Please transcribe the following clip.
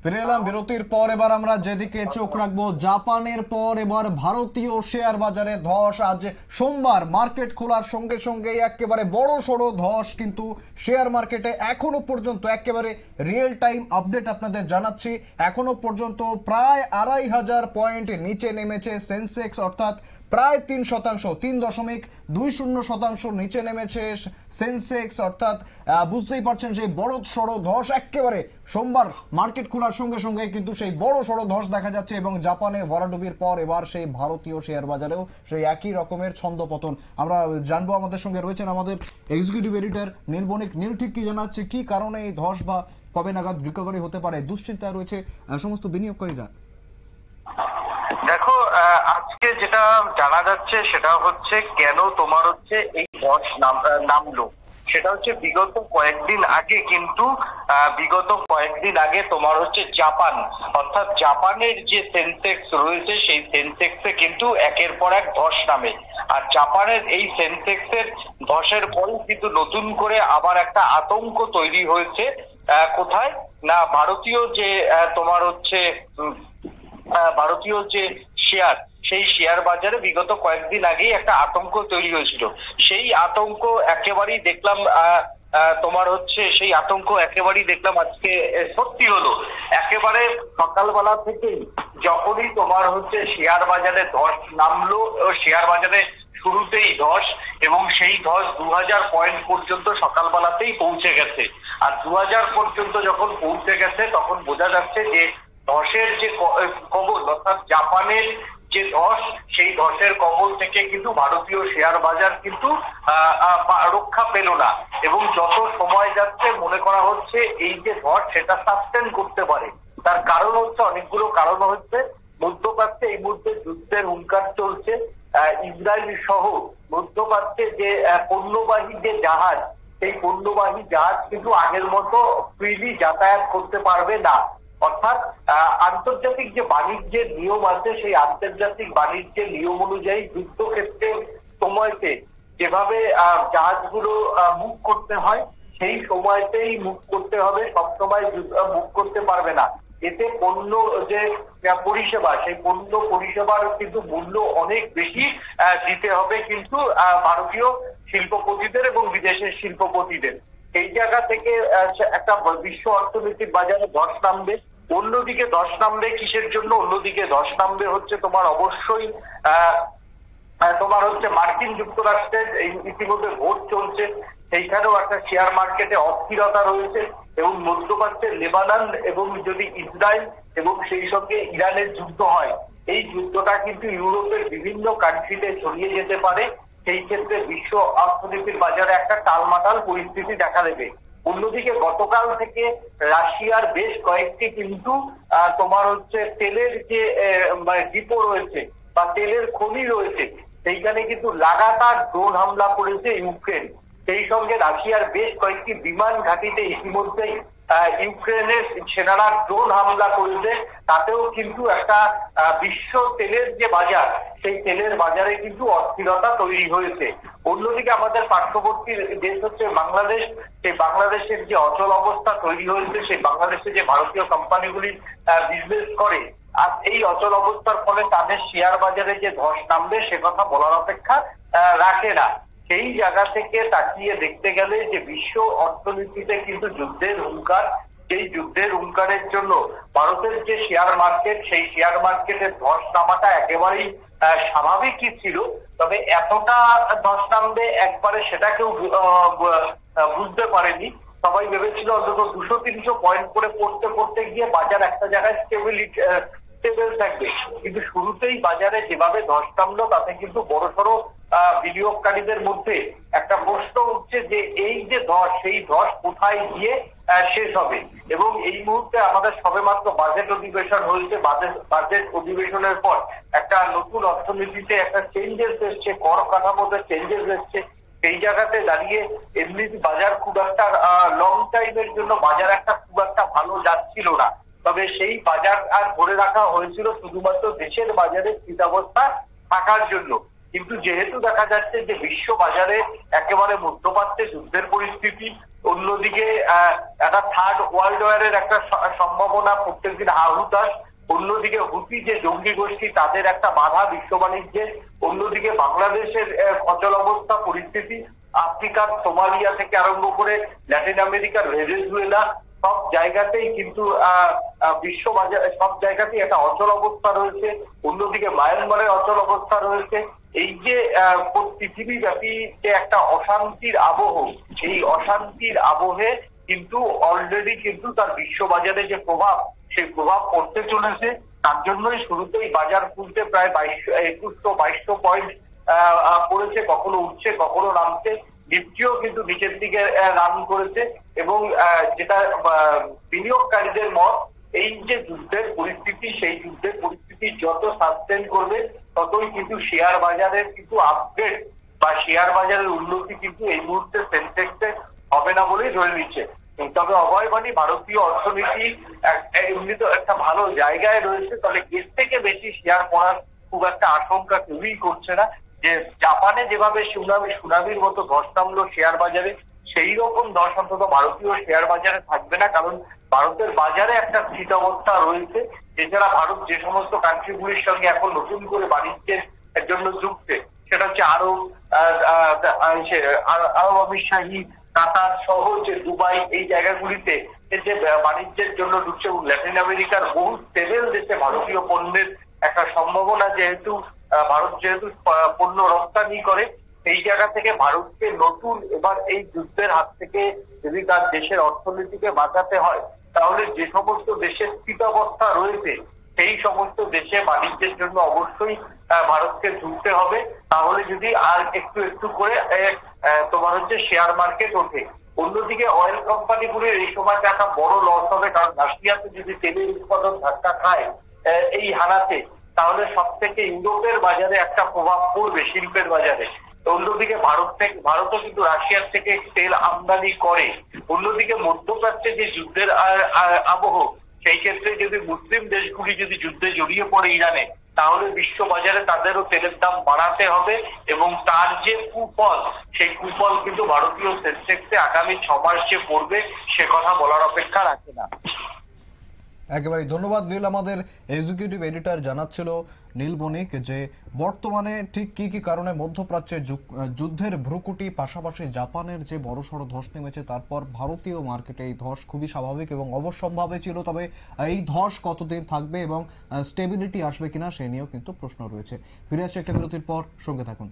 ফিরে এলাম বিরতির পর। এবার আমরা যেদিকে চোখ রাখবো, জাপানের পর এবার ভারতীয় শেয়ার বাজারে ধস। আজ সোমবার মার্কেট খোলার সঙ্গে সঙ্গে একেবারে বড় সড়ো ধস কিন্তু শেয়ার মার্কেটে। এখনো পর্যন্ত একেবারে রিয়েল টাইম আপডেট আপনাদের জানাচ্ছি, এখনো পর্যন্ত প্রায় 2500 পয়েন্ট নিচে নেমেছে সেন্সেক্স, অর্থাৎ প্রায় 3%, 3.20% নিচে নেমেছে সেন্সেক্স। অর্থাৎ বুঝতেই পারছেন সেই বড় সড়ো ধস একেবারে সোমবার মার্কেট খোলার সঙ্গে সঙ্গে কিন্তু সেই বড় সড়ো ধস দেখা যাচ্ছে। এবং জাপানে ভরাডুবির পর এবার সেই ভারতীয় শেয়ার বাজারেও সেই একই রকমের ছন্দপতন আমরা জানবো। আমাদের সঙ্গে রয়েছেন আমাদের এক্সিকিউটিভ এডিটর নীল বণিক। নীল, ঠিক কি জানাচ্ছে, কি কারণে এই ধস বা কবে নাগাদ রিকভারি হতে পারে? দুশ্চিন্তায় রয়েছে সমস্ত বিনিয়োগকারীরা। দেখো, আজকে যেটা জানা যাচ্ছে সেটা হচ্ছে কেন তোমার হচ্ছে এই ধস নামলো, সেটা হচ্ছে বিগত কয়েকদিন আগে তোমার হচ্ছে জাপান, অর্থাৎ জাপানের যে সেন্সেক্স রয়েছে সেই সেন্সেক্সে কিন্তু একের পর এক ধস নামে। আর জাপানের এই সেন্সেক্সের ধসের পরে কিন্তু নতুন করে আবার একটা আতঙ্ক তৈরি হয়েছে। কোথায় না, ভারতীয় যে শেয়ার, সেই শেয়ার বাজারে বিগত কয়েকদিন আগেই একটা আতঙ্ক তৈরি হয়েছিল। সেই আতঙ্ক একেবারেই দেখলাম আজকে সত্যি হলো। একেবারে সকালবেলা থেকেই যখনই তোমার হচ্ছে শেয়ার বাজারে ধস নামলো, শেয়ার বাজারে শুরুতেই ধস, এবং সেই ধস 2000 পয়েন্ট পর্যন্ত সকালবেলাতেই পৌঁছে গেছে। আর 2000 পর্যন্ত যখন পৌঁছে গেছে তখন বোঝা যাচ্ছে যে ধসের যে কবল, অর্থাৎ জাপানের যে ধস, সেই ধসের কবল থেকে কিন্তু ভারতীয় শেয়ার বাজার কিন্তু রক্ষা পেল না। এবং যত সময় যাচ্ছে মনে করা হচ্ছে এই যে ধস সেটা সাস্টেন করতে পারে। তার কারণ হচ্ছে, অনেকগুলো কারণ হচ্ছে। মধ্যপ্রাচ্যে এই মুহূর্তে যুদ্ধের হুঙ্কার চলছে। ইসরায়েল সহ মধ্যপ্রাচ্যে যে পণ্যবাহী যে জাহাজ, সেই পণ্যবাহী জাহাজ কিন্তু আগের মতো ফ্রিলি যাতায়াত করতে পারবে না। অর্থাৎ আন্তর্জাতিক যে বাণিজ্যের নিয়ম আছে, সেই আন্তর্জাতিক বাণিজ্যের নিয়ম অনুযায়ী যুদ্ধক্ষেত্রের সময়তে যেভাবে জাহাজগুলো মুভ করতে হয় সেই সময়তেই মুভ করতে হবে, সবসময় মুভ করতে পারবে না। এতে পণ্য যে পরিষেবা, সেই পণ্য পরিষেবার কিন্তু মূল্য অনেক বেশি দিতে হবে কিন্তু ভারতীয় শিল্পপতিদের এবং বিদেশের শিল্পপতিদের। এই জায়গা থেকে একটা বিশ্ব অর্থনৈতিক বাজারে ধস নামবে। অন্যদিকে ধস নামবে কিসের জন্য? অন্যদিকে ধস নামবে হচ্ছে তোমার অবশ্যই মার্কিন যুক্তরাষ্ট্রের ইতিমধ্যে ভোট চলছে, সেইখানেও একটা শেয়ার মার্কেটে অস্থিরতা রয়েছে। এবং মধ্যপ্রাচ্যের লেবানন এবং যদি ইসরায়েল এবং সেই সঙ্গে ইরানের যুদ্ধ হয়, এই যুদ্ধটা কিন্তু ইউরোপের বিভিন্ন কান্ট্রিতে ছড়িয়ে যেতে পারে। সেই ক্ষেত্রে বিশ্ব অর্থনীতির বাজারে একটা টালমাটাল পরিস্থিতি দেখা দেবে। অন্যদিকে গতকাল থেকে রাশিয়ার বেশ কয়েকটি কিন্তু তোমার হচ্ছে তেলের যে ডিপো রয়েছে বা তেলের খনি রয়েছে, সেইখানে কিন্তু লাগাতার ড্রোন হামলা করেছে ইউক্রেন। সেই সঙ্গে রাশিয়ার বেশ কয়েকটি বিমান ঘাঁটিতে ইতিমধ্যেই ইউক্রেনের সেনারা ড্রোন হামলা করেছে। তাতেও কিন্তু একটা বিশ্ব তেলের যে বাজার, সেই তেলের বাজারে কিন্তু অস্থিরতা তৈরি হয়েছে। অন্যদিকে আমাদের পার্শ্ববর্তী দেশ হচ্ছে বাংলাদেশ। সেই বাংলাদেশের যে অচল অবস্থা তৈরি হয়েছে, সেই বাংলাদেশে যে ভারতীয় কোম্পানিগুলি বিজনেস করে, আর এই অচল অবস্থার ফলে তাদের শেয়ার বাজারে যে ধস নামবে সে কথা বলার অপেক্ষা রাখে না। সেই জায়গা থেকে তাকিয়ে দেখতে গেলে যে বিশ্ব অর্থনীতিতে কিন্তু যুদ্ধের হুঙ্কার, সেই যুদ্ধের হুঙ্কারের জন্য ভারতের যে শেয়ার মার্কেট, সেই শেয়ার মার্কেটের ধস নামাটা একেবারেই স্বাভাবিকই ছিল। তবে এতটা ধস নামবে একবারে সেটা কেউ বুঝতে পারেনি। সবাই ভেবেছিল অন্তত 200-300 পয়েন্ট করে পড়তে গিয়ে বাজার একটা জায়গায় স্টেবল থাকবে। কিন্তু শুরুতেই বাজারে যেভাবে ধস নামলো তাতে কিন্তু বড়সড় বিনিয়োগকারীদের মধ্যে একটা প্রশ্ন উঠছে যে এই যে ধস, সেই ধস কোথায় গিয়ে শেষ হবে। এবং এই মুহূর্তে আমাদের সবেমাত্র বাজেট অধিবেশন হয়েছে। বাজেট অধিবেশনের পর একটা নতুন অর্থনীতিতে একটা চেঞ্জেস এসছে, কর কাঠামোতে চেঞ্জেস এসছে। সেই জায়গাতে দাঁড়িয়ে এমনি বাজার খুব একটা লং টাইমের জন্য বাজার একটা খুব একটা ভালো যাচ্ছিল না। তবে সেই বাজার আর ধরে রাখা হয়েছিল শুধুমাত্র দেশের বাজারে স্থিতাবস্থা থাকার জন্য। কিন্তু যেহেতু দেখা যাচ্ছে যে বিশ্ব বাজারে একেবারে মধ্যপ্রাচ্যে যুদ্ধের পরিস্থিতি, অন্যদিকে একটা থার্ড ওয়ার্ল্ড ওয়ারের একটা সম্ভাবনা প্রত্যেকদিন আহুতাস, অন্যদিকে হুতি যে জঙ্গি গোষ্ঠী তাদের একটা বাধা বিশ্ব বাণিজ্যে, অন্যদিকে বাংলাদেশের অচল অবস্থা পরিস্থিতি, আফ্রিকার সোমালিয়া থেকে আরম্ভ করে ল্যাটিন আমেরিকার ভেনেজুয়েলা সব জায়গাতেই কিন্তু বিশ্ব বাজারে সব জায়গাতেই একটা অচল অবস্থা রয়েছে, অন্যদিকে মায়ানমারের অচল অবস্থা রয়েছে। এই যে পৃথিবীব্যাপী যে একটা অশান্তির আবহ, এই অশান্তির আবহে কিন্তু অলরেডি কিন্তু তার বিশ্ববাজারে যে প্রভাব, সেই প্রভাব পড়তে চলেছে। তার জন্যই শুরুতেই বাজার খুলতে প্রায় 2100-2200 পয়েন্ট পড়েছে, কখনো উঠছে কখনো নামছে। নিফটিও কিন্তু নিচের দিকে রান করেছে এবং যেটা বিনিয়োগকারীদের মত, এই যে যুদ্ধের পরিস্থিতি, সেই যুদ্ধের পরিস্থিতি যত সাস্টেন করবে ততই কিন্তু শেয়ার বাজারের কিন্তু আপগ্রেড বা শেয়ার বাজারের উন্নতি কিন্তু এই মুহূর্তে সেন্সেক্সে হবে না বলেই ধরে নিচ্ছে। তবে অভয় বাণী, ভারতীয় অর্থনীতি এমনি তো একটা ভালো জায়গায় রয়েছে, তবে এর থেকে বেশি শেয়ার পড়ার খুব একটা আশঙ্কা কেউই করছে না। যে জাপানে যেভাবে সুনামির মতো ধস নামলো শেয়ার বাজারে, সেই রকম ধস অন্তত ভারতীয় শেয়ার বাজারে থাকবে না, কারণ ভারতের বাজারে একটা স্থিতাবস্থা রয়েছে। এছাড়া ভারত যে সমস্ত কান্ট্রিগুলির সঙ্গে এখন নতুন করে বাণিজ্যের জন্য যুক্তে, সেটা হচ্ছে আরব আমিরশাহী, কাতার সহ যে দুবাই, এই জায়গাগুলিতে যে বাণিজ্যের জন্য ঢুকছে, এবং ল্যাটিন আমেরিকার বহু স্টেবল দেশে ভারতীয় পণ্যের একটা সম্ভাবনা, যেহেতু ভারত পণ্য রপ্তানি করে, সেই জায়গা থেকে ভারতকে নতুন এবার এই যুদ্ধের হাত থেকে যদি তার দেশের অর্থনীতিকে বাঁচাতে হয়, তাহলে যে সমস্ত দেশের স্থিতাবস্থা রয়েছে সেই সমস্ত দেশে বাণিজ্যের জন্য অবশ্যই ভারতকে ঝুঁকতে হবে। তাহলে যদি আর একটু একটু করে তোমার হচ্ছে শেয়ার মার্কেট ওঠে। অন্যদিকে অয়েল কোম্পানিগুলির এই সময়টা একটা বড় লস হবে, কারণ রাশিয়াতে যদি তেলের উৎপাদন ধাক্কা খায় এই হানাতে, তাহলে সব থেকে ইউরোপের বাজারে একটা প্রভাব পড়বে, শিল্পের বাজারে। অন্যদিকে ভারতও কিন্তু রাশিয়ার থেকে তেল আমদানি করে। অন্যদিকে মধ্যপ্রাচ্যে যে যুদ্ধের আবহ, সেই ক্ষেত্রে যদি মুসলিম দেশগুলি যদি যুদ্ধে জড়িয়ে পড়ে ইরানে, তাহলে বিশ্ব বাজারে তাদেরও তেলের দাম বাড়াতে হবে, এবং তার যে কুফল, সেই কুফল কিন্তু ভারতীয় সেন্সেক্সে আগামী 6 মাস যে পড়বে সে কথা বলার অপেক্ষা রাখে না। একেবারে ধন্যবাদ নীল। আমাদের এক্সিকিউটিভ এডিটর জানাচ্ছিল নীল বণিক যে বর্তমানে ঠিক কি কি কারণে মধ্যপ্রাচ্যে যুদ্ধের ভ্রুকুটি, পাশাপাশি জাপানের যে বড়সড় ধস নেমেছে, তারপর ভারতীয় মার্কেটে এই ধস খুবই স্বাভাবিক এবং অবশ্যম্ভাবী ছিল। তবে এই ধস কতদিন থাকবে এবং স্টেবিলিটি আসবে কিনা সে নিয়েও কিন্তু প্রশ্ন রয়েছে। ফিরে আসছে একটা বিরতির পর, সঙ্গে থাকুন।